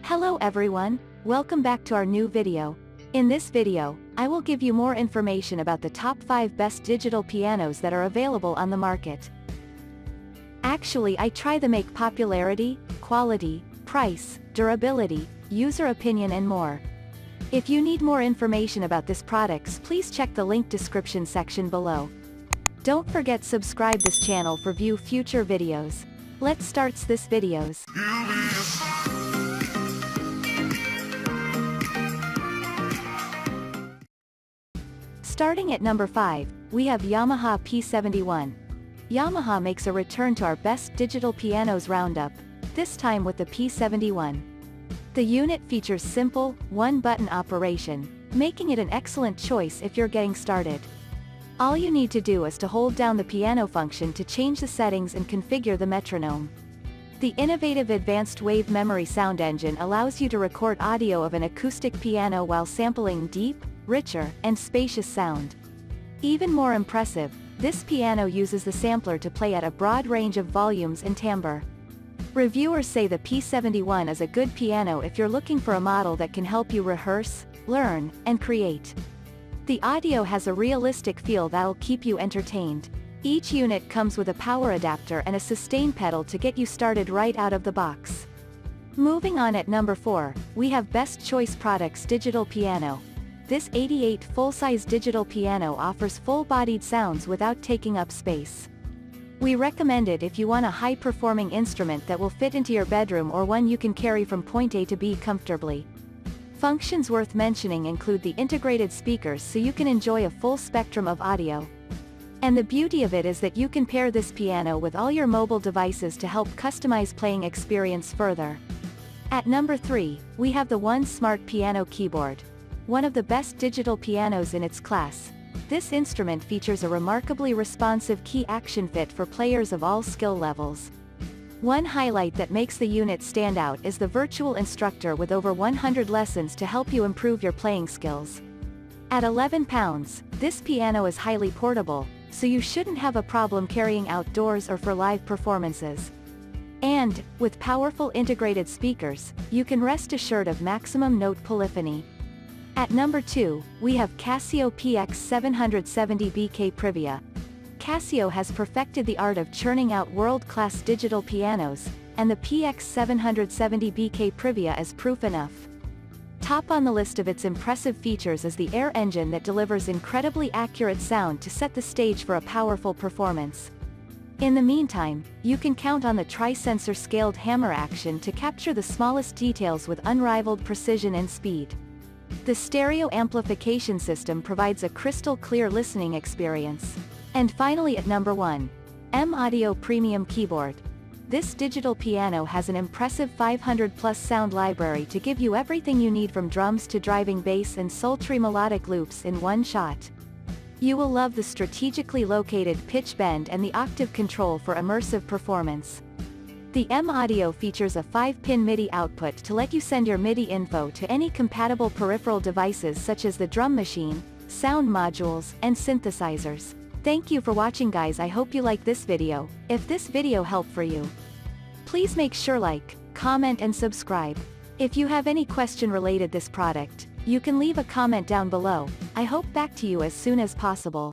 Hello everyone, welcome back to our new video. In this video, I will give you more information about the top 5 best digital pianos that are available on the market. Actually, I try to make popularity, quality, price, durability, user opinion and more. If you need more information about this products, please check the link description section below. Don't forget subscribe this channel for view future videos. Let's starts this videos. Starting at number 5, we have Yamaha P71. Yamaha makes a return to our best digital pianos roundup, this time with the P71. The unit features simple, one-button operation, making it an excellent choice if you're getting started. All you need to do is to hold down the piano function to change the settings and configure the metronome. The innovative advanced wave memory sound engine allows you to record audio of an acoustic piano while sampling deep, richer, and spacious sound. Even more impressive, this piano uses the sampler to play at a broad range of volumes and timbre. Reviewers say the P71 is a good piano if you're looking for a model that can help you rehearse, learn, and create. The audio has a realistic feel that'll keep you entertained. Each unit comes with a power adapter and a sustain pedal to get you started right out of the box. Moving on at number 4, we have Best Choice Products Digital Piano. This 88 full-size digital piano offers full-bodied sounds without taking up space. We recommend it if you want a high-performing instrument that will fit into your bedroom or one you can carry from point A to B comfortably. Functions worth mentioning include the integrated speakers so you can enjoy a full spectrum of audio. And the beauty of it is that you can pair this piano with all your mobile devices to help customize playing experience further. At number 3, we have the One Smart Piano Keyboard. One of the best digital pianos in its class. This instrument features a remarkably responsive key action fit for players of all skill levels. One highlight that makes the unit stand out is the virtual instructor with over 100 lessons to help you improve your playing skills. At 11 pounds, this piano is highly portable, so you shouldn't have a problem carrying outdoors or for live performances. And, with powerful integrated speakers, you can rest assured of maximum note polyphony. At number 2, we have Casio PX770BK Privia. Casio has perfected the art of churning out world-class digital pianos, and the PX770BK Privia is proof enough. Top on the list of its impressive features is the air engine that delivers incredibly accurate sound to set the stage for a powerful performance. In the meantime, you can count on the tri-sensor scaled hammer action to capture the smallest details with unrivaled precision and speed. The stereo amplification system provides a crystal-clear listening experience. And finally at number 1. M-Audio Premium Keyboard. This digital piano has an impressive 500+ sound library to give you everything you need from drums to driving bass and sultry melodic loops in one shot. You will love the strategically located pitch bend and the octave control for immersive performance. The M-Audio features a 5-pin MIDI output to let you send your MIDI info to any compatible peripheral devices such as the drum machine, sound modules, and synthesizers. Thank you for watching guys, I hope you like this video. If this video helped for you, please make sure like, comment and subscribe. If you have any question related this product, you can leave a comment down below. I hope back to you as soon as possible.